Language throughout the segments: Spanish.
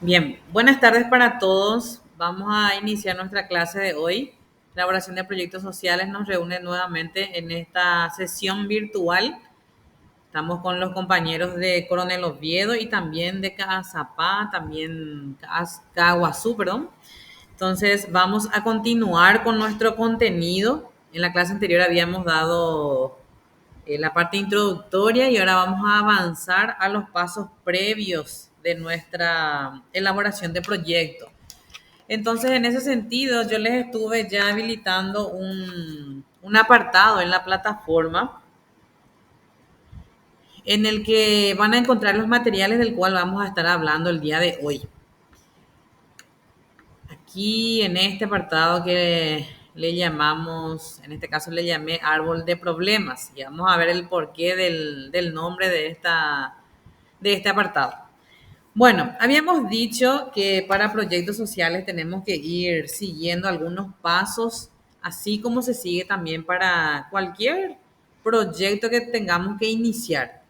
Bien, buenas tardes para todos. Vamos a iniciar nuestra clase de hoy. Elaboración de proyectos sociales nos reúne nuevamente en esta sesión virtual. Estamos con los compañeros de Coronel Oviedo y también de Caazapá, también Caguazú, perdón. Entonces, vamos a continuar con nuestro contenido. En la clase anterior habíamos dado la parte introductoria y ahora vamos a avanzar a los pasos previos de nuestra elaboración de proyecto. Entonces, en ese sentido, yo les estuve ya habilitando un apartado en la plataforma en el que van a encontrar los materiales del cual vamos a estar hablando el día de hoy. Aquí en este apartado que le llamamos, en este caso le llamé árbol de problemas, y vamos a ver el porqué del nombre de este apartado. Bueno, habíamos dicho que para proyectos sociales tenemos que ir siguiendo algunos pasos, así como se sigue también para cualquier proyecto que tengamos que iniciar.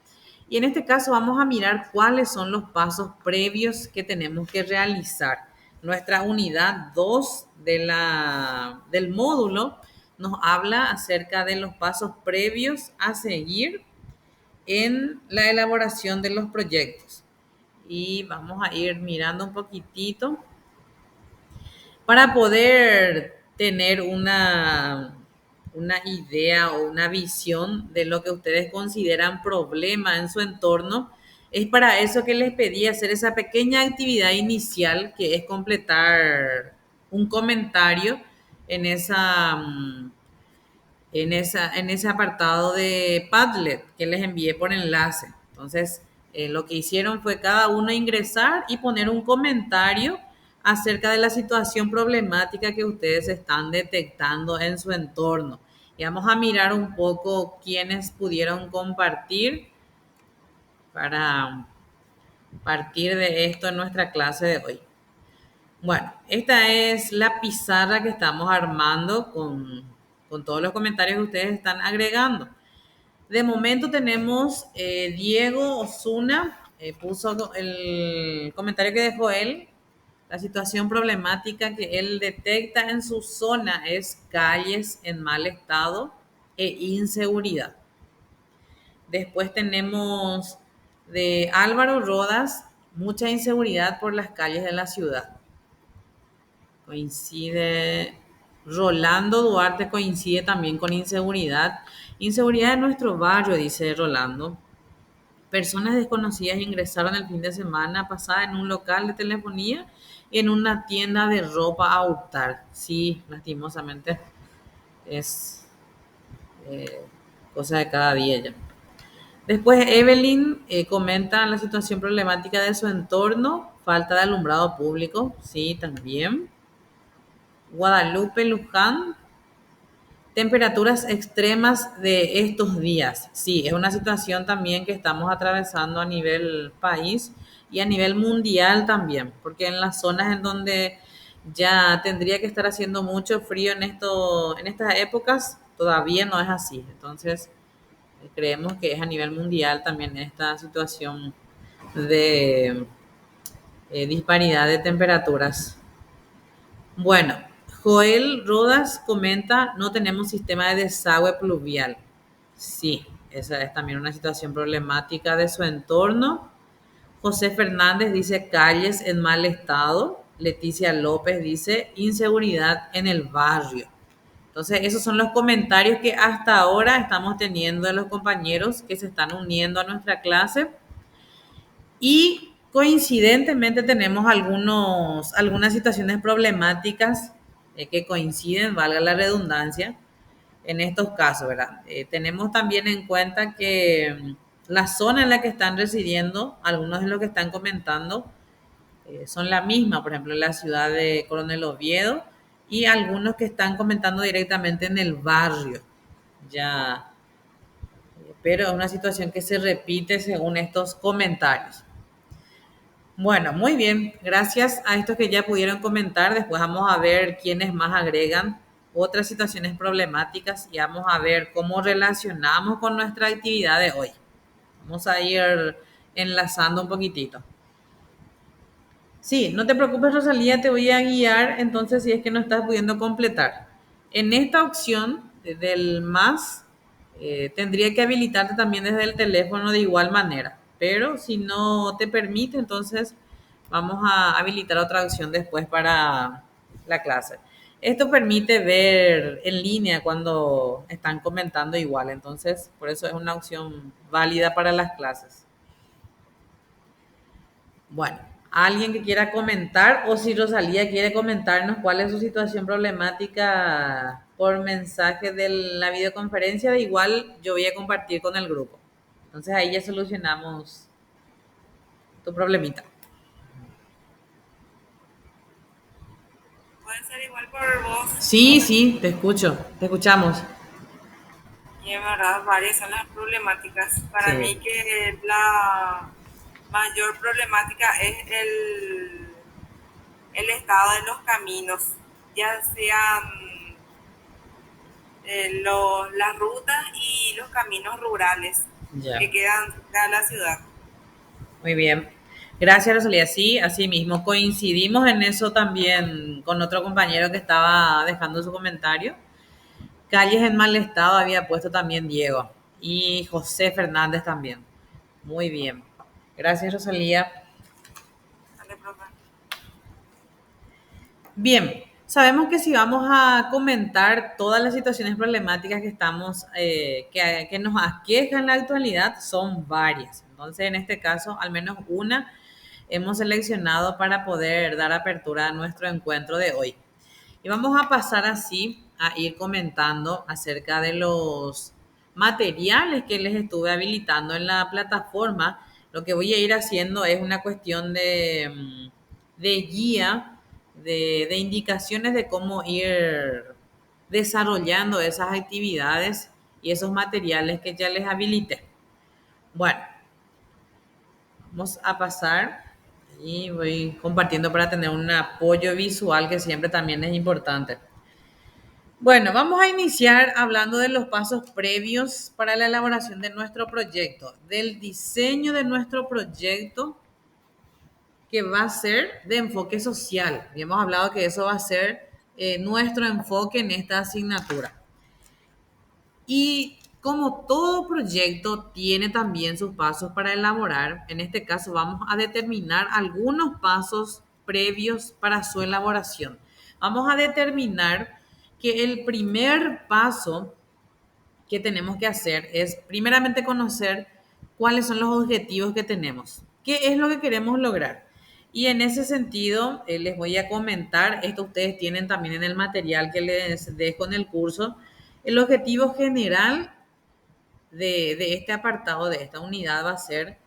Y en este caso vamos a mirar cuáles son los pasos previos que tenemos que realizar. Nuestra unidad 2 del módulo nos habla acerca de los pasos previos a seguir en la elaboración de los proyectos. Y vamos a ir mirando un poquitito para poder tener una idea o una visión de lo que ustedes consideran problema en su entorno. Es para eso que les pedí hacer esa pequeña actividad inicial, que es completar un comentario en en ese apartado de Padlet que les envié por enlace. Entonces, lo que hicieron fue cada uno ingresar y poner un comentario acerca de la situación problemática que ustedes están detectando en su entorno. Y vamos a mirar un poco quiénes pudieron compartir para partir de esto en nuestra clase de hoy. Bueno, esta es la pizarra que estamos armando con todos los comentarios que ustedes están agregando. De momento tenemos Diego Osuna, puso el comentario que dejó él. La situación problemática que él detecta en su zona es calles en mal estado e inseguridad. Después tenemos de Álvaro Rodas, mucha inseguridad por las calles de la ciudad. Coincide, Rolando Duarte coincide también con inseguridad. Inseguridad en nuestro barrio, dice Rolando. Personas desconocidas ingresaron el fin de semana pasada en un local de telefonía y en una tienda de ropa a hurtar. Sí, lastimosamente es eh, cosa de cada día ya. Después Evelyn comenta la situación problemática de su entorno, falta de alumbrado público, sí, también. Guadalupe Luján, temperaturas extremas de estos días. Sí, es una situación también que estamos atravesando a nivel país y a nivel mundial también, porque en las zonas en donde ya tendría que estar haciendo mucho frío en estas épocas, todavía no es así. Entonces, creemos que es a nivel mundial también esta situación de disparidad de temperaturas. Bueno, Joel Rodas comenta, no tenemos sistema de desagüe pluvial. Sí, esa es también una situación problemática de su entorno. José Fernández dice calles en mal estado. Leticia López dice inseguridad en el barrio. Entonces, esos son los comentarios que hasta ahora estamos teniendo de los compañeros que se están uniendo a nuestra clase. Y coincidentemente tenemos algunas situaciones problemáticas que coinciden, valga la redundancia, en estos casos, ¿verdad? Tenemos también en cuenta que la zona en la que están residiendo, algunos de los que están comentando, son la misma, por ejemplo, en la ciudad de Coronel Oviedo, y algunos que están comentando directamente en el barrio, ya, pero es una situación que se repite según estos comentarios. Bueno, muy bien. Gracias a estos que ya pudieron comentar. Después vamos a ver quiénes más agregan otras situaciones problemáticas y vamos a ver cómo relacionamos con nuestra actividad de hoy. Vamos a ir enlazando un poquitito. Sí, no te preocupes, Rosalía, te voy a guiar entonces si es que no estás pudiendo completar. En esta opción del más, tendría que habilitarte también desde el teléfono de igual manera, pero si no te permite, entonces vamos a habilitar otra opción después para la clase. Esto permite ver en línea cuando están comentando igual, entonces por eso es una opción válida para las clases. Bueno, alguien que quiera comentar o si Rosalía quiere comentarnos cuál es su situación problemática por mensaje de la videoconferencia, de igual yo voy a compartir con el grupo. Entonces ahí ya solucionamos tu problemita. Puede ser igual por voz, Sí, sí, te escucho, te escuchamos. y en verdad varias son las problemáticas. Para Sí, mí que la mayor problemática es el estado de los caminos, ya sean las rutas y los caminos rurales ya. que quedan cerca de la ciudad. Muy bien. Gracias, Rosalía. Sí, así mismo. Coincidimos en eso también con otro compañero que estaba dejando su comentario. Calles en mal estado había puesto también Diego y José Fernández también. Muy bien. Gracias, Rosalía. ¿Vale, profe? Bien, sabemos que si vamos a comentar todas las situaciones problemáticas que estamos, que nos aquejan en la actualidad, son varias. Entonces, en este caso, al menos una hemos seleccionado para poder dar apertura a nuestro encuentro de hoy. Y vamos a pasar así a ir comentando acerca de los materiales que les estuve habilitando en la plataforma. Lo que voy a ir haciendo es una cuestión de guía, de indicaciones de cómo ir desarrollando esas actividades y esos materiales que ya les habilité. Bueno, vamos a pasar y voy compartiendo para tener un apoyo visual que siempre también es importante. Bueno, vamos a iniciar hablando de los pasos previos para la elaboración de nuestro proyecto, del diseño de nuestro proyecto que va a ser de enfoque social. Y hemos hablado que eso va a ser nuestro enfoque en esta asignatura. Y como todo proyecto tiene también sus pasos para elaborar, en este caso vamos a determinar algunos pasos previos para su elaboración. Vamos a determinar que el primer paso que tenemos que hacer es primeramente conocer cuáles son los objetivos que tenemos, qué es lo que queremos lograr. Y en ese sentido, les voy a comentar, esto ustedes tienen también en el material que les dejo en el curso, el objetivo general de este apartado, de esta unidad, va a ser,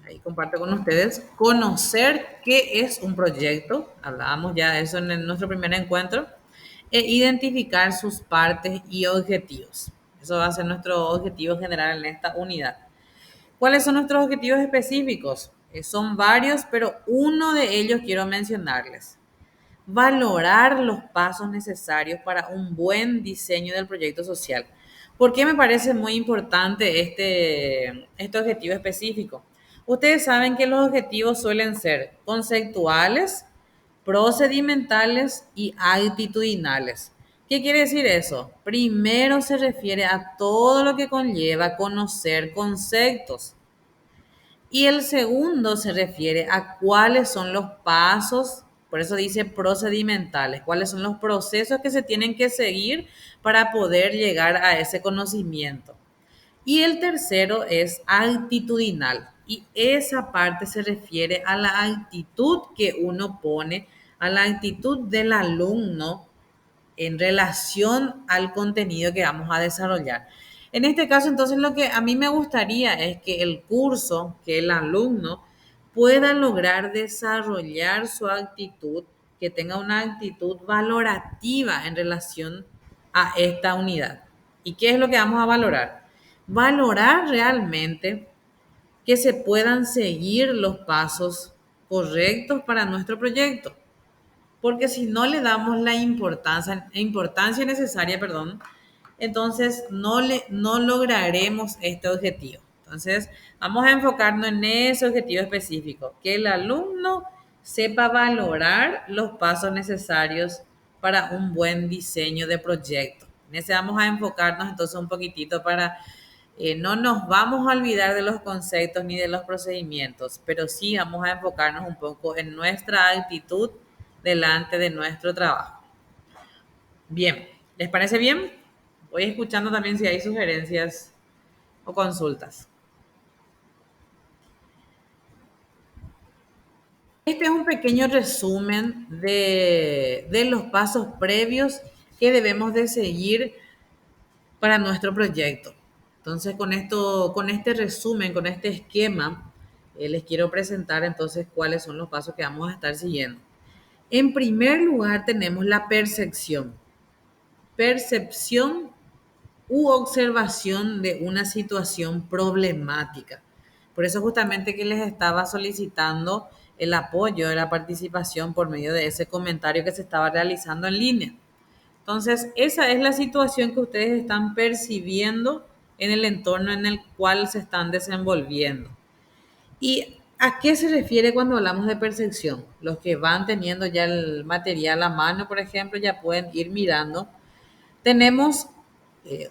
ahí comparto con ustedes, conocer qué es un proyecto, hablábamos ya de eso en nuestro primer encuentro, e identificar sus partes y objetivos. Eso va a ser nuestro objetivo general en esta unidad. ¿Cuáles son nuestros objetivos específicos? Son varios, pero uno de ellos quiero mencionarles. Valorar los pasos necesarios para un buen diseño del proyecto social. ¿Por qué me parece muy importante este objetivo específico? Ustedes saben que los objetivos suelen ser conceptuales, procedimentales y actitudinales. ¿Qué quiere decir eso? Primero se refiere a todo lo que conlleva conocer conceptos y el segundo se refiere a cuáles son los pasos, por eso dice procedimentales, cuáles son los procesos que se tienen que seguir para poder llegar a ese conocimiento. Y el tercero es actitudinal. Y esa parte se refiere a la actitud que uno pone, a la actitud del alumno en relación al contenido que vamos a desarrollar. En este caso, entonces, lo que a mí me gustaría es que el curso, que el alumno pueda lograr desarrollar su actitud, que tenga una actitud valorativa en relación a esta unidad. ¿Y qué es lo que vamos a valorar? Valorar realmente que se puedan seguir los pasos correctos para nuestro proyecto, porque si no le damos la importancia necesaria, perdón, entonces no lograremos este objetivo. Entonces, vamos a enfocarnos en ese objetivo específico, que el alumno sepa valorar los pasos necesarios para un buen diseño de proyecto. En ese vamos a enfocarnos entonces un poquitito para no nos vamos a olvidar de los conceptos ni de los procedimientos, pero sí vamos a enfocarnos un poco en nuestra actitud delante de nuestro trabajo. Bien, ¿les parece bien? Voy escuchando también si hay sugerencias o consultas. Este es un pequeño resumen de los pasos previos que debemos de seguir para nuestro proyecto. Entonces, con este resumen, con este esquema, les quiero presentar entonces cuáles son los pasos que vamos a estar siguiendo. En primer lugar, tenemos la percepción. Percepción u observación de una situación problemática. Por eso justamente que les estaba solicitando el apoyo de la participación por medio de ese comentario que se estaba realizando en línea. Entonces, esa es la situación que ustedes están percibiendo en el entorno en el cual se están desenvolviendo. ¿Y a qué se refiere cuando hablamos de percepción? Los que van teniendo ya el material a mano, por ejemplo, ya pueden ir mirando. Tenemos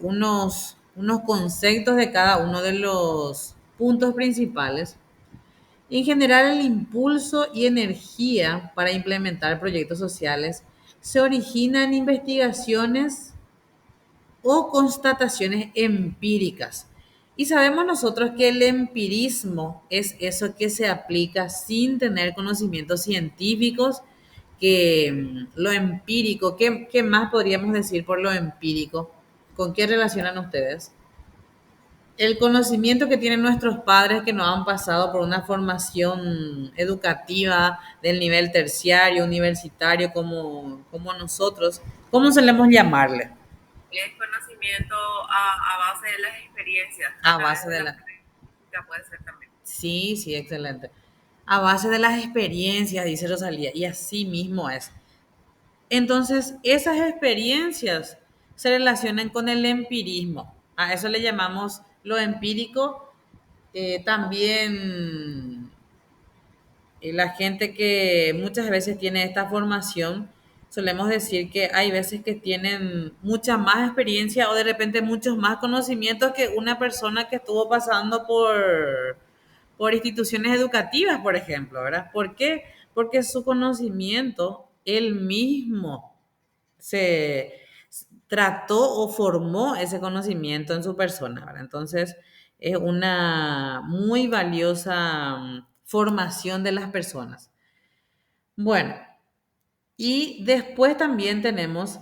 unos conceptos de cada uno de los puntos principales. En general, el impulso y energía para implementar proyectos sociales se origina en investigaciones o constataciones empíricas. Y sabemos nosotros que el empirismo es eso que se aplica sin tener conocimientos científicos, que lo empírico, ¿qué más podríamos decir por lo empírico? ¿Con qué relacionan ustedes? El conocimiento que tienen nuestros padres que no han pasado por una formación educativa del nivel terciario, universitario, como nosotros, ¿cómo solemos llamarle? Es conocimiento a base de las experiencias, a A través base de de la la... práctica puede ser también. Sí, sí, excelente. A base de las experiencias, dice Rosalía, y así mismo es. Entonces, esas experiencias se relacionan con el empirismo. A eso le llamamos lo empírico. También la gente que muchas veces tiene esta formación, solemos decir que hay veces que tienen mucha más experiencia o de repente muchos más conocimientos que una persona que estuvo pasando por instituciones educativas, por ejemplo, ¿verdad? ¿Por qué? Porque su conocimiento, él mismo se trató o formó ese conocimiento en su persona, ¿verdad? Entonces, es una muy valiosa formación de las personas. Bueno, y después también tenemos,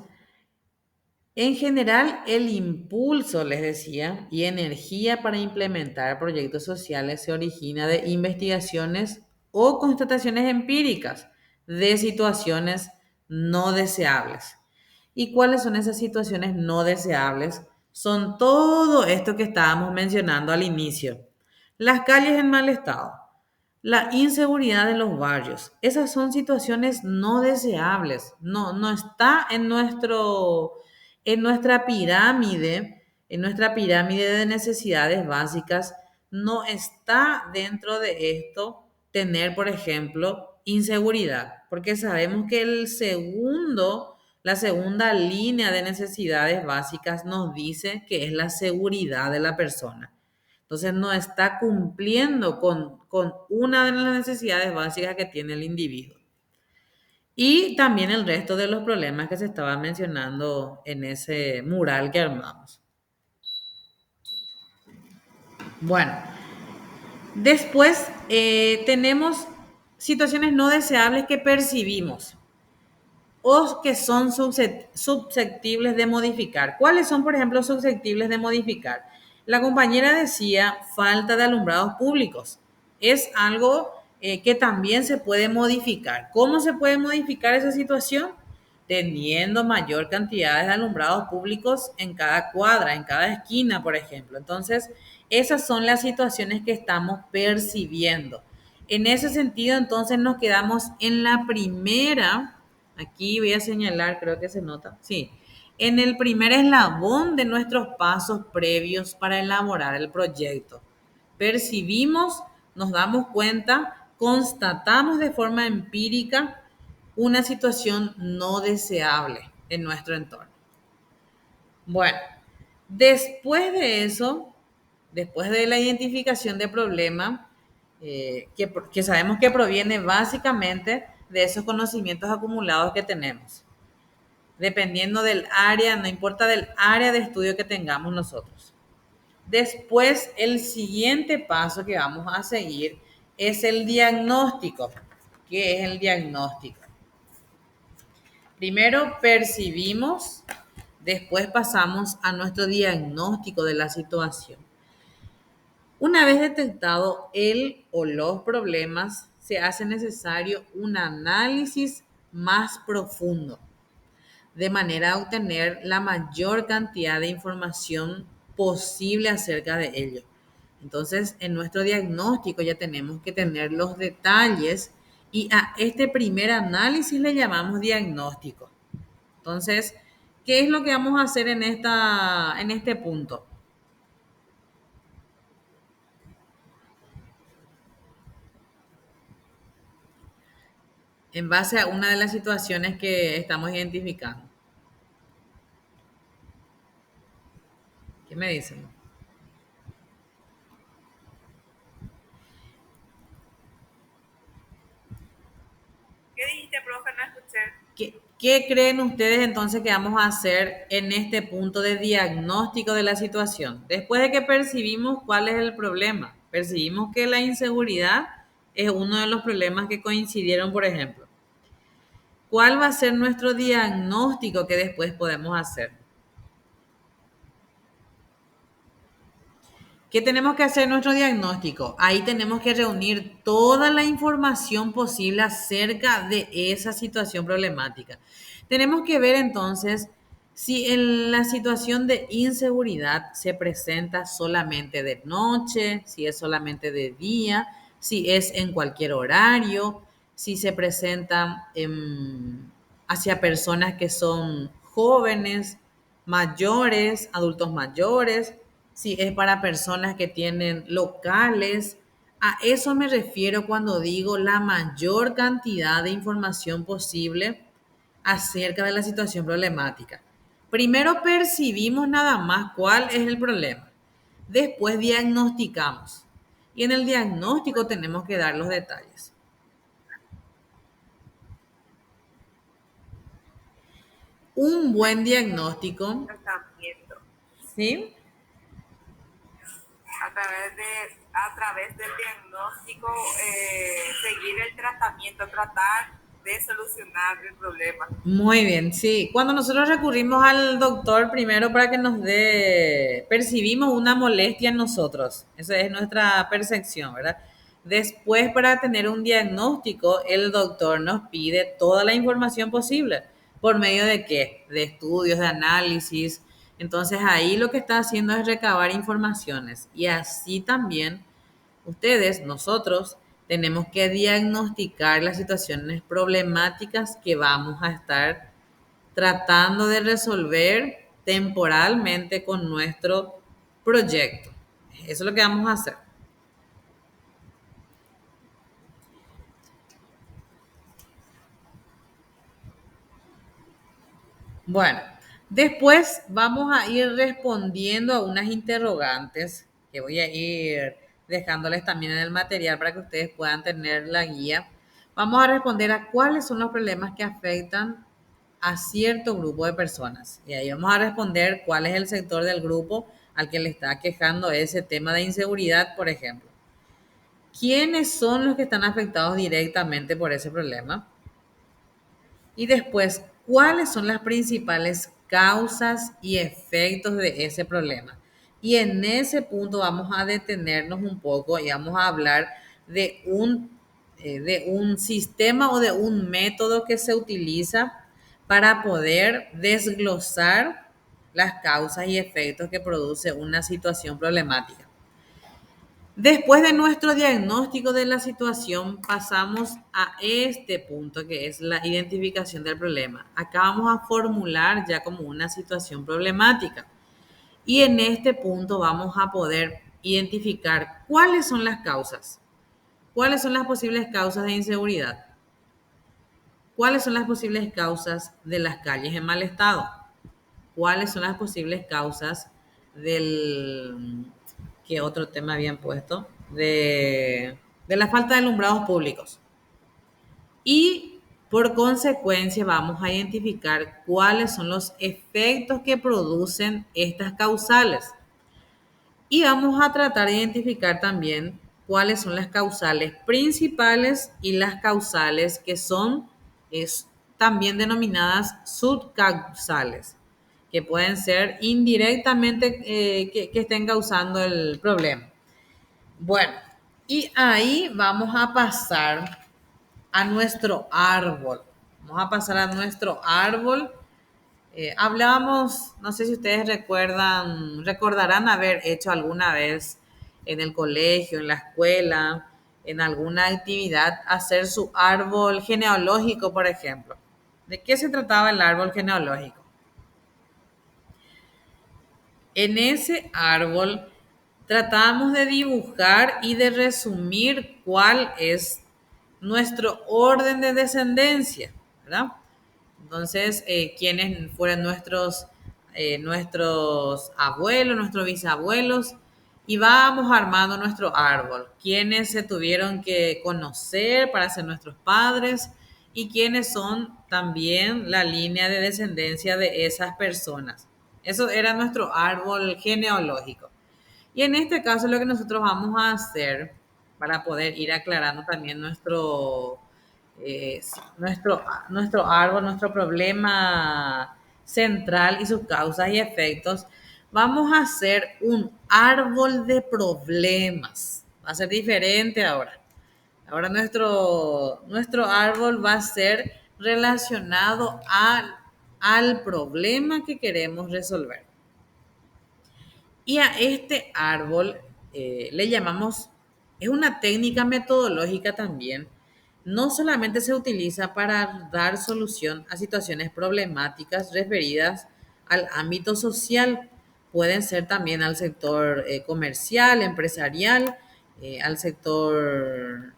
en general, el impulso, les decía, y energía para implementar proyectos sociales se origina de investigaciones o constataciones empíricas de situaciones no deseables. ¿Y cuáles son esas situaciones no deseables? Son todo esto que estábamos mencionando al inicio. Las calles en mal estado, la inseguridad de los barrios. Esas son situaciones no deseables. No está en nuestra pirámide de necesidades básicas, no está dentro de esto tener, por ejemplo, inseguridad, porque sabemos que la segunda línea de necesidades básicas nos dice que es la seguridad de la persona. Entonces no está cumpliendo con una de las necesidades básicas que tiene el individuo. Y también el resto de los problemas que se estaban mencionando en ese mural que armamos. Bueno, después tenemos situaciones no deseables que percibimos o que son susceptibles de modificar. ¿Cuáles son, por ejemplo, susceptibles de modificar? La compañera decía falta de alumbrados públicos. Es algo que también se puede modificar. ¿Cómo se puede modificar esa situación? Teniendo mayor cantidad de alumbrados públicos en cada cuadra, en cada esquina, por ejemplo. Entonces, esas son las situaciones que estamos percibiendo. En ese sentido, entonces nos quedamos en la primera. Aquí voy a señalar, creo que se nota. Sí, en el primer eslabón de nuestros pasos previos para elaborar el proyecto. Percibimos, nos damos cuenta constatamos de forma empírica una situación no deseable en nuestro entorno. Bueno, después de eso, después de la identificación de problema, que sabemos que proviene básicamente de esos conocimientos acumulados que tenemos, dependiendo del área, no importa del área de estudio que tengamos nosotros. Después, el siguiente paso que vamos a seguir es el diagnóstico. ¿Qué es el diagnóstico? Primero percibimos, después pasamos a nuestro diagnóstico de la situación. Una vez detectado el o los problemas, se hace necesario un análisis más profundo, de manera a obtener la mayor cantidad de información posible acerca de ello. Entonces, en nuestro diagnóstico ya tenemos que tener los detalles y a este primer análisis le llamamos diagnóstico. Entonces, ¿qué es lo que vamos a hacer en este punto? En base a una de las situaciones que estamos identificando. ¿Qué me dicen? ¿Qué dijiste, profe? No escuché. ¿Qué creen ustedes entonces que vamos a hacer en este punto de diagnóstico de la situación? Después de que percibimos cuál es el problema, percibimos que la inseguridad es uno de los problemas que coincidieron, por ejemplo. ¿Cuál va a ser nuestro diagnóstico que después podemos hacer? ¿Qué tenemos que hacer en nuestro diagnóstico? Ahí tenemos que reunir toda la información posible acerca de esa situación problemática. Tenemos que ver entonces si en la situación de inseguridad se presenta solamente de noche, si es solamente de día, si es en cualquier horario, si se presenta hacia personas que son jóvenes, mayores, adultos mayores, si es para personas que tienen locales. A eso me refiero cuando digo la mayor cantidad de información posible acerca de la situación problemática. Primero percibimos nada más cuál es el problema. Después diagnosticamos. Y en el diagnóstico tenemos que dar los detalles. Un buen diagnóstico, Tratamiento. ¿sí? A través del diagnóstico, seguir el tratamiento, tratar de solucionar el problema. Muy bien, sí. Cuando nosotros recurrimos al doctor primero para que nos dé, percibimos una molestia en nosotros. Esa es nuestra percepción, ¿verdad? Después, para tener un diagnóstico, el doctor nos pide toda la información posible. ¿Por medio de qué? De estudios, de análisis. Entonces ahí lo que está haciendo es recabar informaciones. Y así también ustedes, nosotros, tenemos que diagnosticar las situaciones problemáticas que vamos a estar tratando de resolver temporalmente con nuestro proyecto. Eso es lo que vamos a hacer. Bueno, después vamos a ir respondiendo a unas interrogantes que voy a ir dejándoles también en el material para que ustedes puedan tener la guía. Vamos a responder a cuáles son los problemas que afectan a cierto grupo de personas. Y ahí vamos a responder cuál es el sector del grupo al que le está quejando ese tema de inseguridad, por ejemplo. ¿Quiénes son los que están afectados directamente por ese problema? Y después, ¿cuáles son las principales causas y efectos de ese problema? Y en ese punto vamos a detenernos un poco y vamos a hablar de un sistema o de un método que se utiliza para poder desglosar las causas y efectos que produce una situación problemática. Después de nuestro diagnóstico de la situación, pasamos a este punto que es la identificación del problema. Acá vamos a formular ya como una situación problemática. Y en este punto vamos a poder identificar cuáles son las causas. ¿Cuáles son las posibles causas de inseguridad? ¿Cuáles son las posibles causas de las calles en mal estado? ¿Cuáles son las posibles causas del... ¿Qué otro tema habían puesto? De la falta de alumbrados públicos. Y por consecuencia vamos a identificar cuáles son los efectos que producen estas causales. Y vamos a tratar de identificar también cuáles son las causales principales y las causales que son también denominadas subcausales, que pueden ser indirectamente que estén causando el problema. Bueno, y ahí vamos a pasar a nuestro árbol. Vamos a pasar a nuestro árbol. Hablábamos, no sé si ustedes recordarán haber hecho alguna vez en el colegio, en la escuela, en alguna actividad, hacer su árbol genealógico, por ejemplo. ¿De qué se trataba el árbol genealógico? En ese árbol tratamos de dibujar y de resumir cuál es nuestro orden de descendencia, ¿verdad? Entonces, quiénes fueron nuestros abuelos, nuestros bisabuelos, y vamos armando nuestro árbol. Quiénes se tuvieron que conocer para ser nuestros padres y quiénes son también la línea de descendencia de esas personas. Eso era nuestro árbol genealógico. Y en este caso lo que nosotros vamos a hacer para poder ir aclarando también eh, nuestro árbol, nuestro problema central y sus causas y efectos, vamos a hacer un árbol de problemas. Va a ser diferente ahora. Ahora nuestro árbol va a ser relacionado al problema que queremos resolver. Y a este árbol le llamamos, es una técnica metodológica también. No solamente se utiliza para dar solución a situaciones problemáticas referidas al ámbito social, pueden ser también al sector comercial, empresarial, al sector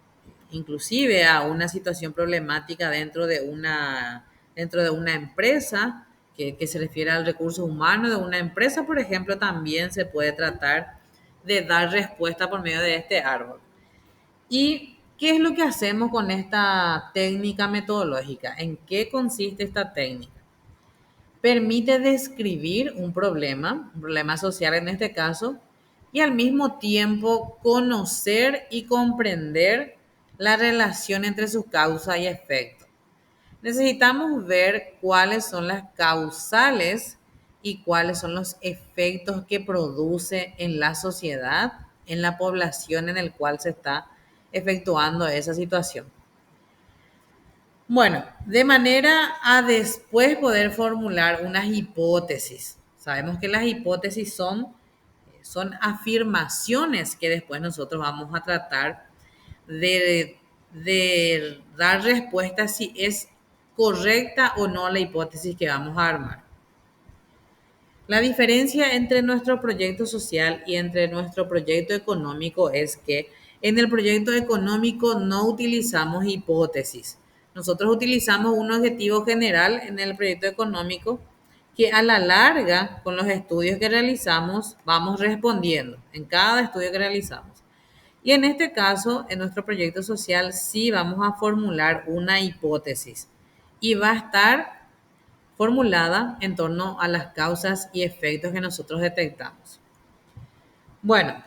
inclusive a una situación problemática dentro de una empresa que se refiere al recurso humano de una empresa, por ejemplo, también se puede tratar de dar respuesta por medio de este árbol. ¿Y qué es lo que hacemos con esta técnica metodológica? ¿En qué consiste esta técnica? Permite describir un problema social en este caso, y al mismo tiempo conocer y comprender la relación entre su causa y efecto. Necesitamos ver cuáles son las causales y cuáles son los efectos que produce en la sociedad, en la población en el cual se está efectuando esa situación. Bueno, de manera a después poder formular unas hipótesis. Sabemos que las hipótesis son afirmaciones que después nosotros vamos a tratar de dar respuesta si es correcta o no la hipótesis que vamos a armar. La diferencia entre nuestro proyecto social y entre nuestro proyecto económico es que en el proyecto económico no utilizamos hipótesis. Nosotros utilizamos un objetivo general en el proyecto económico que a la larga, con los estudios que realizamos, vamos respondiendo en cada estudio que realizamos. Y en este caso, en nuestro proyecto social, sí vamos a formular una hipótesis y va a estar formulada en torno a las causas y efectos que nosotros detectamos. Bueno,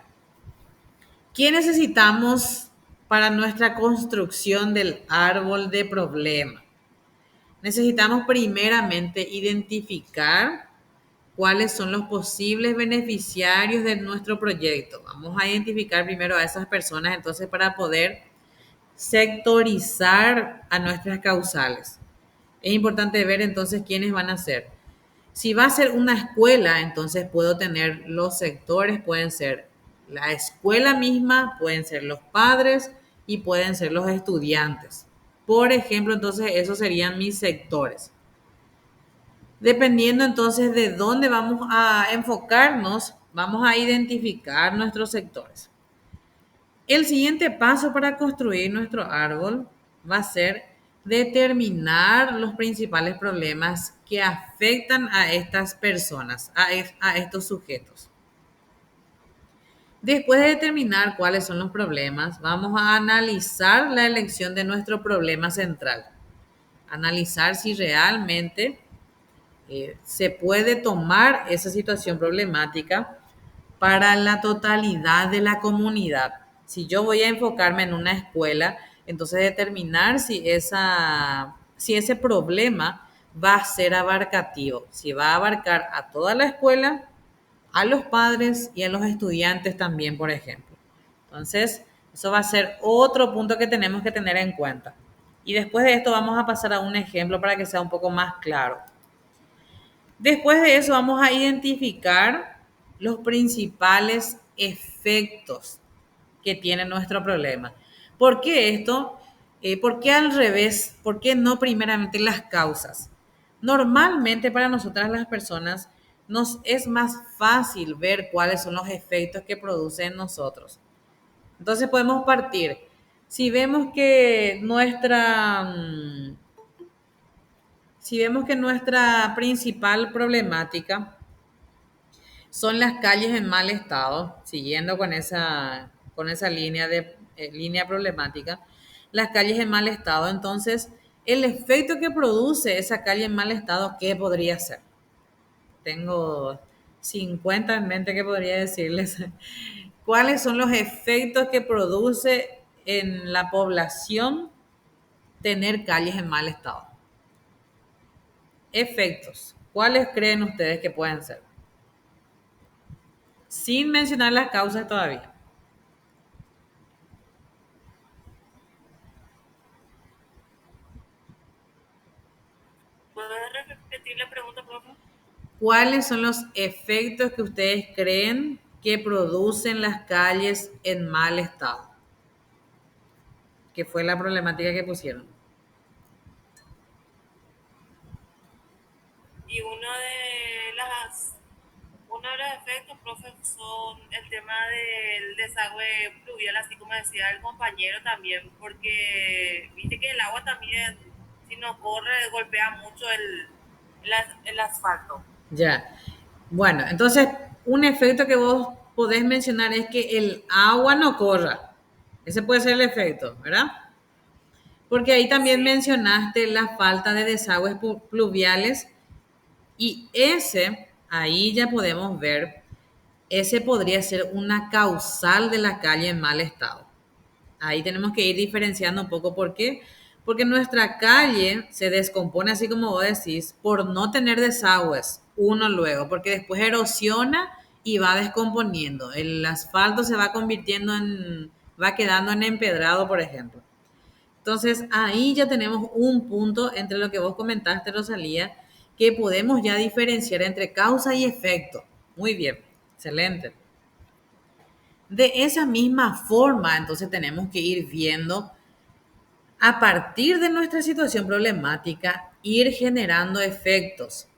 ¿qué necesitamos para nuestra construcción del árbol de problema? Necesitamos primeramente identificar cuáles son los posibles beneficiarios de nuestro proyecto. Vamos a identificar primero a esas personas entonces para poder sectorizar a nuestras causales. Es importante ver entonces quiénes van a ser. Si va a ser una escuela, entonces puedo tener los sectores, pueden ser la escuela misma, pueden ser los padres y pueden ser los estudiantes. Por ejemplo, entonces esos serían mis sectores. Dependiendo entonces de dónde vamos a enfocarnos, vamos a identificar nuestros sectores. El siguiente paso para construir nuestro árbol va a ser determinar los principales problemas que afectan a estas personas, a estos sujetos. Después de determinar cuáles son los problemas, vamos a analizar la elección de nuestro problema central. Analizar si realmente se puede tomar esa situación problemática para la totalidad de la comunidad. Si yo voy a enfocarme en una escuela, entonces determinar si ese problema va a ser abarcativo, si va a abarcar a toda la escuela, a los padres y a los estudiantes también, por ejemplo. Entonces, eso va a ser otro punto que tenemos que tener en cuenta. Y después de esto vamos a pasar a un ejemplo para que sea un poco más claro. Después de eso vamos a identificar los principales efectos que tiene nuestro problema. ¿Por qué esto? ¿Por qué al revés? ¿Por qué no primeramente las causas? Normalmente para nosotras las personas nos es más fácil ver cuáles son los efectos que produce en nosotros. Entonces podemos partir. Si vemos que nuestra principal problemática son las calles en mal estado, siguiendo con esa línea problemática, las calles en mal estado, entonces el efecto que produce esa calle en mal estado, ¿qué podría ser? Tengo 50 en mente que podría decirles. ¿Cuáles son los efectos que produce en la población tener calles en mal estado? Efectos. ¿Cuáles creen ustedes que pueden ser? Sin mencionar las causas todavía. ¿Puedes repetir la pregunta, profe? ¿Cuáles son los efectos que ustedes creen que producen las calles en mal estado? Que fue la problemática que pusieron. Y uno de los efectos, profe, son el tema del desagüe pluvial, así como decía el compañero también, porque viste que el agua también, si no corre, golpea mucho el asfalto. Ya. Bueno, entonces un efecto que vos podés mencionar es que el agua no corra. Ese puede ser el efecto, ¿verdad? Porque ahí también Sí, mencionaste la falta de desagües pluviales y ahí ya podemos ver, ese podría ser una causal de la calle en mal estado. Ahí tenemos que ir diferenciando un poco. ¿Por qué? Porque nuestra calle se descompone, así como vos decís, por no tener desagües, uno luego, porque después erosiona y va descomponiendo. El asfalto se va va quedando en empedrado, por ejemplo. Entonces, ahí ya tenemos un punto entre lo que vos comentaste, Rosalía, que podemos ya diferenciar entre causa y efecto. Muy bien, excelente. De esa misma forma, entonces tenemos que ir viendo a partir de nuestra situación problemática, ir generando efectos.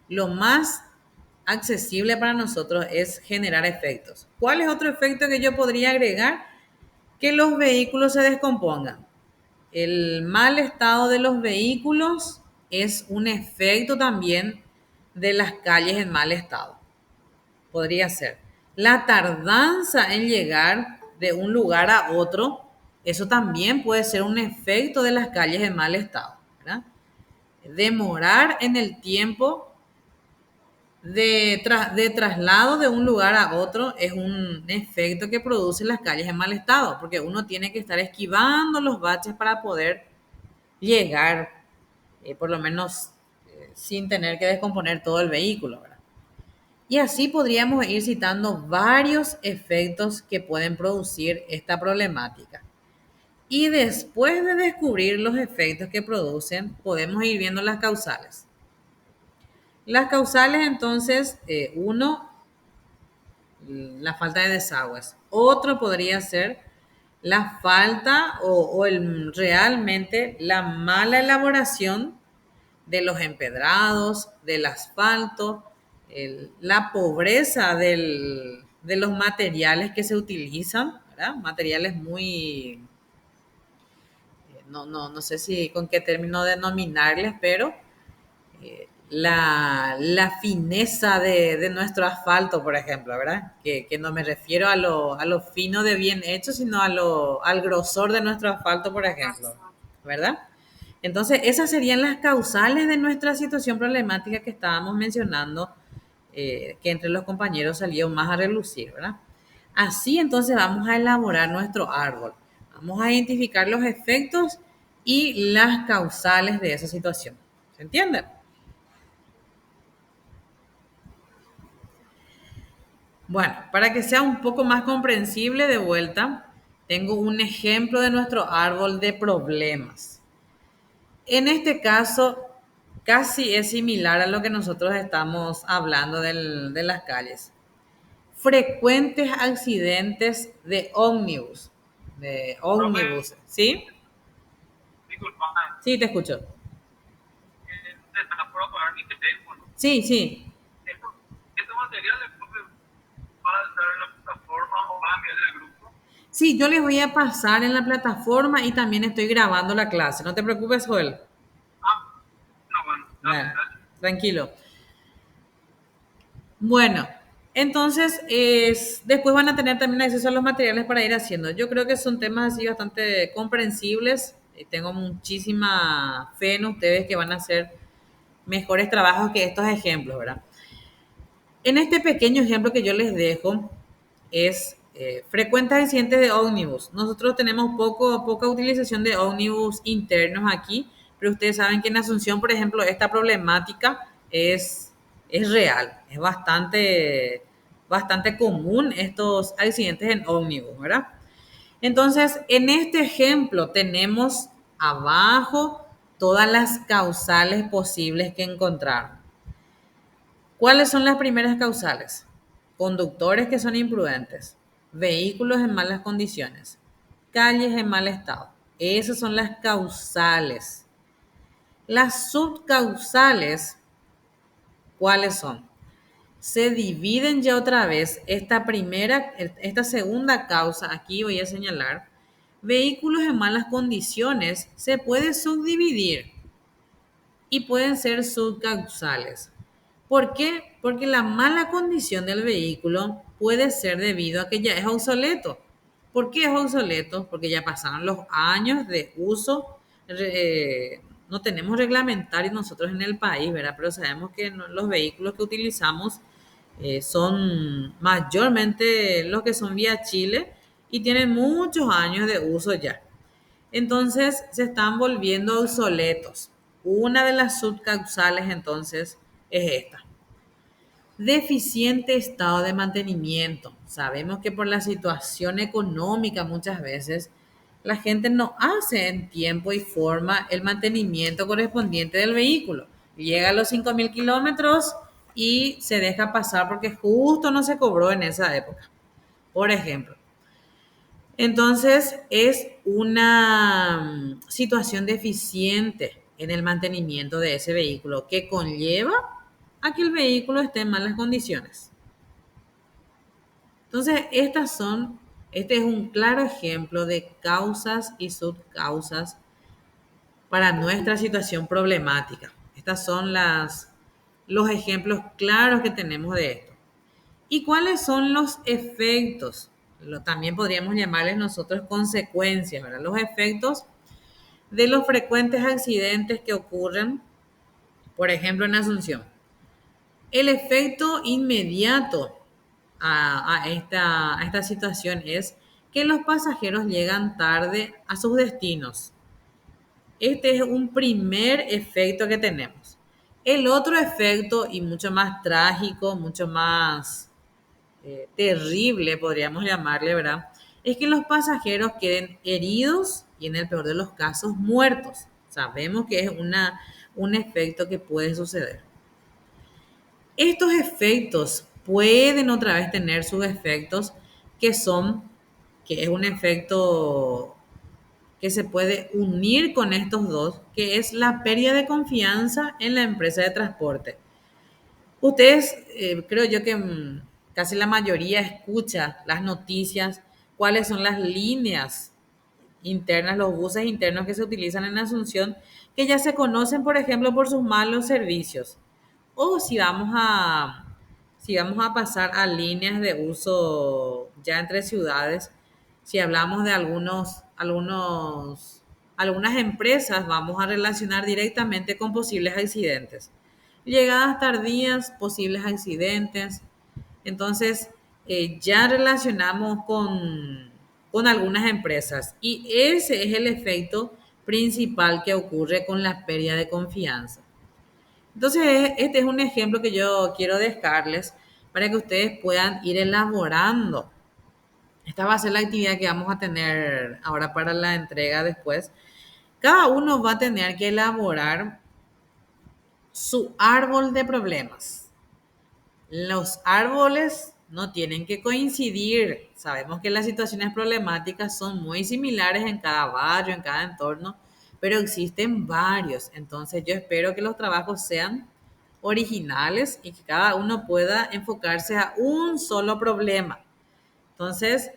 Lo más accesible para nosotros es generar efectos. ¿Cuál es otro efecto que yo podría agregar? Que los vehículos se descompongan. El mal estado de los vehículos es un efecto también de las calles en mal estado. Podría ser. La tardanza en llegar de un lugar a otro, eso también puede ser un efecto de las calles en mal estado, ¿verdad? Demorar en el tiempo de traslado de un lugar a otro es un efecto que produce las calles en mal estado, porque uno tiene que estar esquivando los baches para poder llegar, por lo menos sin tener que descomponer todo el vehículo, ¿verdad? Y así podríamos ir citando varios efectos que pueden producir esta problemática. Y después de descubrir los efectos que producen, podemos ir viendo las causales. Las causales, entonces, uno, la falta de desagües. Otro podría ser la falta realmente la mala elaboración de los empedrados, del asfalto, la pobreza de los materiales que se utilizan, ¿verdad? Materiales muy, no sé si con qué término denominarles, pero la fineza de nuestro asfalto, por ejemplo, ¿verdad? Que no me refiero a lo fino de bien hecho, sino al grosor de nuestro asfalto, por ejemplo, ¿verdad? Entonces, esas serían las causales de nuestra situación problemática que estábamos mencionando, que entre los compañeros salió más a relucir, ¿verdad? Así entonces vamos a elaborar nuestro árbol. Vamos a identificar los efectos y las causales de esa situación. ¿Se entiende? Bueno, para que sea un poco más comprensible de vuelta, tengo un ejemplo de nuestro árbol de problemas. En este caso, casi es similar a lo que nosotros estamos hablando de las calles. Frecuentes accidentes de ómnibus. De Profe, ómnibus, ¿sí? disculpa, Sí, te escucho. está por apagar mi teléfono. Sí, sí. Estos materiales, profe, van a estar en la plataforma o van a enviar del grupo. Sí, yo les voy a pasar en la plataforma y también estoy grabando la clase. No te preocupes, Joel. Ah, no, bueno, gracias, Bueno, gracias. tranquilo. Bueno, entonces después van a tener también acceso a los materiales para ir haciendo. Yo creo que son temas así bastante comprensibles. Y tengo muchísima fe en ustedes que van a hacer mejores trabajos que estos ejemplos, ¿verdad? En este pequeño ejemplo que yo les dejo es frecuentes accidentes de ómnibus. Nosotros tenemos poca utilización de ómnibus internos aquí, pero ustedes saben que en Asunción, por ejemplo, esta problemática es real, es bastante común estos accidentes en ómnibus, ¿verdad? Entonces, en este ejemplo tenemos abajo todas las causales posibles que encontrar. ¿Cuáles son las primeras causales? Conductores que son imprudentes, vehículos en malas condiciones, calles en mal estado. Esas son las causales. Las subcausales, ¿cuáles son? Se dividen ya otra vez. Esta segunda causa, aquí voy a señalar, vehículos en malas condiciones, se puede subdividir y pueden ser subcausales. ¿Por qué? Porque la mala condición del vehículo puede ser debido a que ya es obsoleto. ¿Por qué es obsoleto? Porque ya pasaron los años de uso. No tenemos reglamentarios nosotros en el país, ¿verdad? Pero sabemos que los vehículos que utilizamos son mayormente los que son vía Chile y tienen muchos años de uso ya. Entonces se están volviendo obsoletos. Una de las subcausales entonces es esta. Deficiente estado de mantenimiento. Sabemos que por la situación económica muchas veces la gente no hace en tiempo y forma el mantenimiento correspondiente del vehículo. Llega a los 5.000 kilómetros y se deja pasar porque justo no se cobró en esa época. Por ejemplo, entonces, es una situación deficiente en el mantenimiento de ese vehículo que conlleva a que el vehículo esté en malas condiciones. Entonces, este es un claro ejemplo de causas y subcausas para nuestra situación problemática. Estas son los ejemplos claros que tenemos de esto. ¿Y cuáles son los efectos? También podríamos llamarles nosotros consecuencias, ¿verdad? Los efectos de los frecuentes accidentes que ocurren, por ejemplo, en Asunción. El efecto inmediato a esta situación es que los pasajeros llegan tarde a sus destinos. Este es un primer efecto que tenemos. El otro efecto, y mucho más trágico, mucho más terrible, podríamos llamarle, ¿verdad? Es que los pasajeros queden heridos y en el peor de los casos muertos. Sabemos que es un efecto que puede suceder. Estos efectos pueden otra vez tener sus efectos que son, que es un efecto que se puede unir con estos dos, que es la pérdida de confianza en la empresa de transporte. Ustedes, creo yo que casi la mayoría escucha las noticias cuáles son las líneas internas, los buses internos que se utilizan en Asunción, que ya se conocen, por ejemplo, por sus malos servicios. O si vamos a pasar a líneas de uso ya entre ciudades, si hablamos de algunas empresas, vamos a relacionar directamente con posibles accidentes. Llegadas tardías, posibles accidentes. Entonces, ya relacionamos con algunas empresas y ese es el efecto principal que ocurre con la pérdida de confianza. Entonces, este es un ejemplo que yo quiero dejarles para que ustedes puedan ir elaborando. Esta va a ser la actividad que vamos a tener ahora para la entrega después. Cada uno va a tener que elaborar su árbol de problemas. Los árboles no tienen que coincidir. Sabemos que las situaciones problemáticas son muy similares en cada barrio, en cada entorno, pero existen varios. Entonces yo espero que los trabajos sean originales y que cada uno pueda enfocarse a un solo problema. Entonces,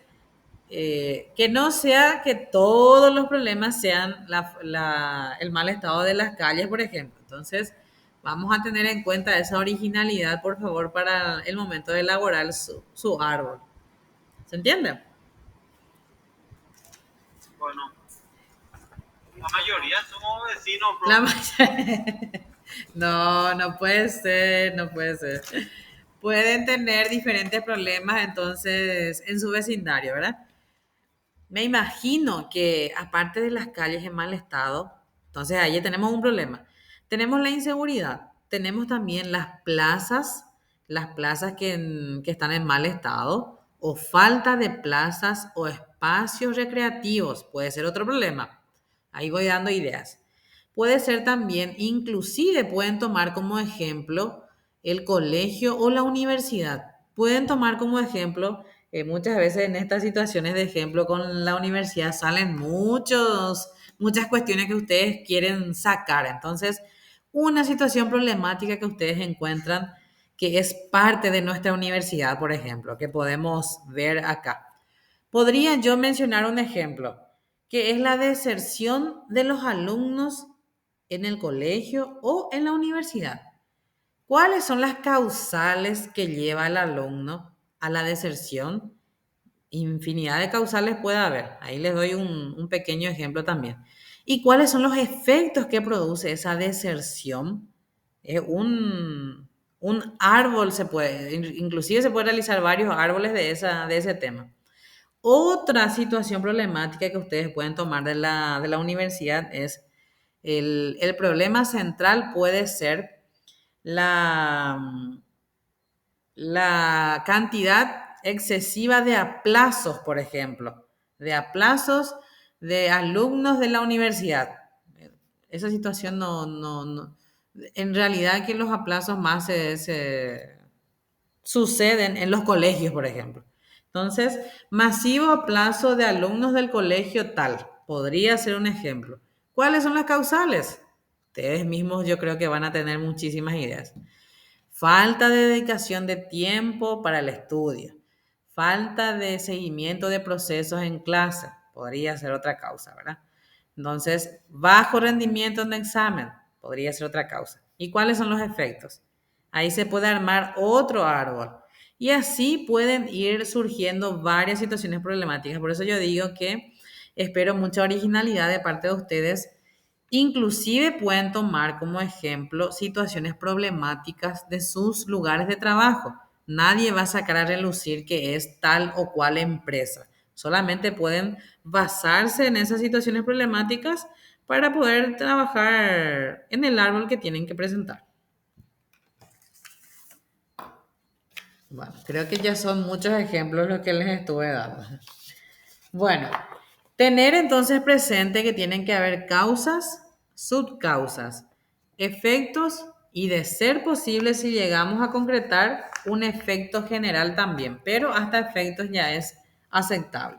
que no sea que todos los problemas sean el mal estado de las calles, por ejemplo. Entonces, vamos a tener en cuenta esa originalidad, por favor, para el momento de elaborar su árbol. ¿Se entiende? Bueno, la mayoría somos vecinos, La profe. No, no puede ser, no puede ser. Pueden tener diferentes problemas entonces en su vecindario, ¿verdad? Me imagino que aparte de las calles en mal estado, entonces ahí tenemos un problema. Tenemos la inseguridad, tenemos también las plazas que están en mal estado, o falta de plazas o espacios recreativos, puede ser otro problema. Ahí voy dando ideas. Puede ser también, inclusive pueden tomar como ejemplo el colegio o la universidad. Pueden tomar como ejemplo, muchas veces en estas situaciones de ejemplo con la universidad salen muchas cuestiones que ustedes quieren sacar. Entonces, una situación problemática que ustedes encuentran que es parte de nuestra universidad, por ejemplo, que podemos ver acá. Podría yo mencionar un ejemplo, que es la deserción de los alumnos en el colegio o en la universidad. ¿Cuáles son las causales que lleva al alumno a la deserción? Infinidad de causales puede haber. Ahí les doy un pequeño ejemplo también. ¿Y cuáles son los efectos que produce esa deserción? Un árbol inclusive se puede realizar varios árboles de ese tema. Otra situación problemática que ustedes pueden tomar de la universidad es el problema central puede ser la, la cantidad excesiva de aplazos, por ejemplo, de aplazos de alumnos de la universidad. Esa situación no. En realidad que los aplazos más se suceden en los colegios, por ejemplo. Entonces, masivo aplazo de alumnos del colegio tal, podría ser un ejemplo. ¿Cuáles son las causales? Ustedes mismos yo creo que van a tener muchísimas ideas. Falta de dedicación de tiempo para el estudio. Falta de seguimiento de procesos en clase. Podría ser otra causa, ¿verdad? Entonces, bajo rendimiento en examen. Podría ser otra causa. ¿Y cuáles son los efectos? Ahí se puede armar otro árbol. Y así pueden ir surgiendo varias situaciones problemáticas. Por eso yo digo que espero mucha originalidad de parte de ustedes. Inclusive pueden tomar como ejemplo situaciones problemáticas de sus lugares de trabajo. Nadie va a sacar a relucir que es tal o cual empresa. Solamente pueden basarse en esas situaciones problemáticas para poder trabajar en el árbol que tienen que presentar. Bueno, creo que ya son muchos ejemplos los que les estuve dando. Bueno, tener entonces presente que tienen que haber causas, subcausas, efectos y de ser posible si llegamos a concretar un efecto general también, pero hasta efectos ya es aceptable.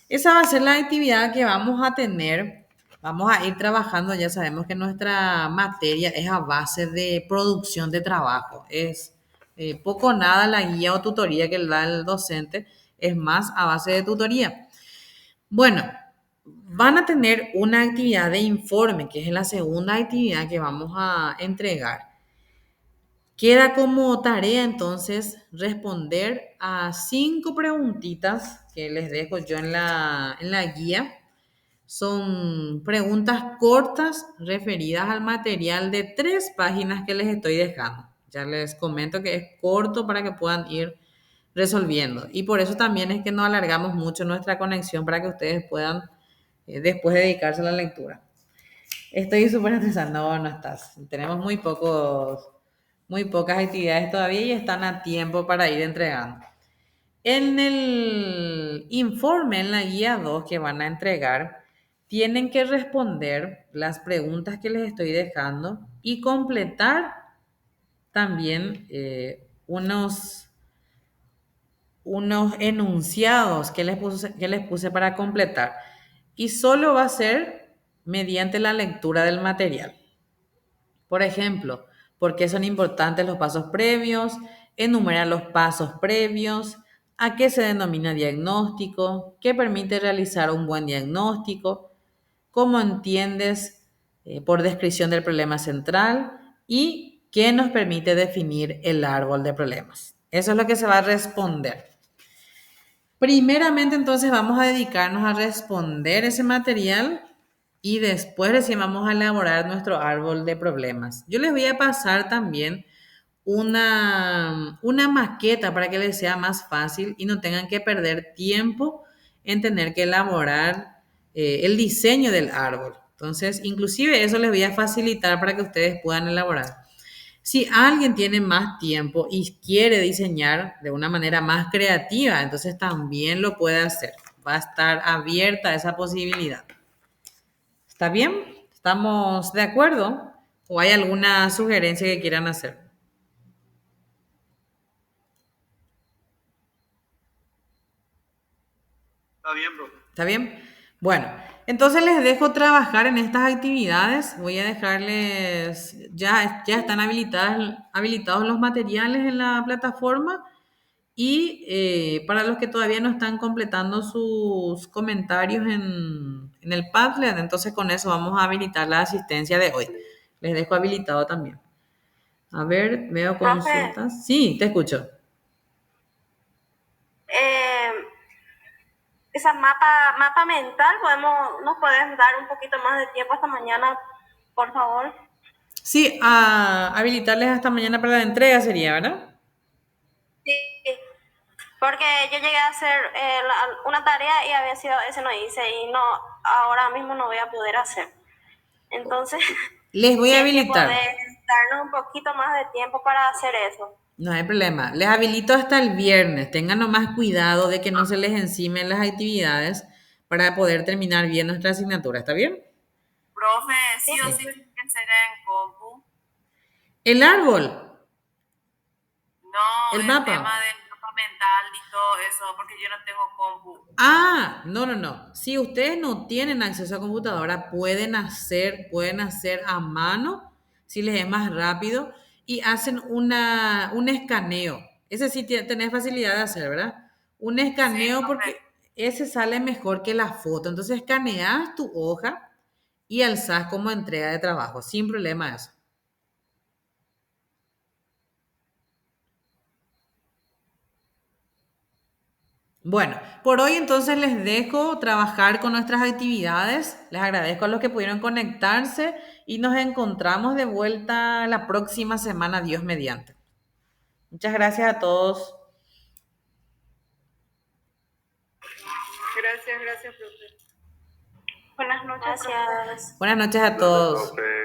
Esa va a ser la actividad que vamos a tener. Vamos a ir trabajando, ya sabemos que nuestra materia es a base de producción de trabajo. Es poco o nada la guía o tutoría que le da el docente. es más a base de tutoría. Bueno, van a tener una actividad de informe, que es la segunda actividad que vamos a entregar. Queda como tarea entonces responder a 5 preguntitas que les dejo yo en la guía. Son preguntas cortas referidas al material de 3 páginas que les estoy dejando. Ya les comento que es corto para que puedan ir resolviendo. Y por eso también es que no alargamos mucho nuestra conexión para que ustedes puedan después dedicarse a la lectura. Estoy súper estresada. No, no estás. Tenemos muy pocas actividades todavía y están a tiempo para ir entregando. En el informe, en la guía 2 que van a entregar, tienen que responder las preguntas que les estoy dejando y completar también unos enunciados que les puse para completar. Y solo va a ser mediante la lectura del material. Por ejemplo, ¿por qué son importantes los pasos previos? Enumera los pasos previos. ¿A qué se denomina diagnóstico? ¿Qué permite realizar un buen diagnóstico? ¿Cómo entiendes por descripción del problema central? ¿Y qué nos permite definir el árbol de problemas? Eso es lo que se va a responder. Primeramente, entonces, vamos a dedicarnos a responder ese material y después recién vamos a elaborar nuestro árbol de problemas. Yo les voy a pasar también una maqueta para que les sea más fácil y no tengan que perder tiempo en tener que elaborar el diseño del árbol. Entonces, inclusive eso les voy a facilitar para que ustedes puedan elaborar. Si alguien tiene más tiempo y quiere diseñar de una manera más creativa, entonces también lo puede hacer. Va a estar abierta esa posibilidad. ¿Está bien? ¿Estamos de acuerdo? ¿O hay alguna sugerencia que quieran hacer? Está bien, bro. ¿Está bien? Bueno, entonces les dejo trabajar en estas actividades. Voy a dejarles, ya están habilitados los materiales en la plataforma. Y para los que todavía no están completando sus comentarios en el Padlet, entonces con eso vamos a habilitar la asistencia de hoy. Les dejo habilitado también. A ver, veo Profe, consultas. Sí, te escucho. eh, esa mapa mental, nos puedes dar un poquito más de tiempo hasta mañana, por favor. Sí, a habilitarles hasta mañana para la entrega sería, ¿verdad? Sí, porque yo llegué a hacer una tarea y había sido, ese no hice y no, ahora mismo no voy a poder hacer. Entonces, Les voy si a es que podés habilitar. darnos un poquito más de tiempo para hacer eso. No hay problema. Les habilito hasta el viernes. Tengan nomás cuidado de que no se les encimen las actividades para poder terminar bien nuestra asignatura. ¿Está bien? Profe, sí Sí, o sí tiene que ser en compu. El árbol, No, el el tema mapa. del mapa mental y todo eso, porque yo no tengo compu. Ah, no, no, no. Si ustedes no tienen acceso a computadora, pueden hacer a mano, si les es más rápido, y hacen un escaneo. Ese sí tenés facilidad de hacer, ¿verdad? Un Sí, escaneo profe. porque ese sale mejor que la foto. Entonces escaneas tu hoja y alzas como entrega de trabajo, sin problema eso. Bueno, por hoy entonces les dejo trabajar con nuestras actividades. Les agradezco a los que pudieron conectarse y nos encontramos de vuelta la próxima semana, Dios mediante. Muchas gracias a todos. Gracias, profe. Buenas noches, gracias. Buenas noches a todos. Profe.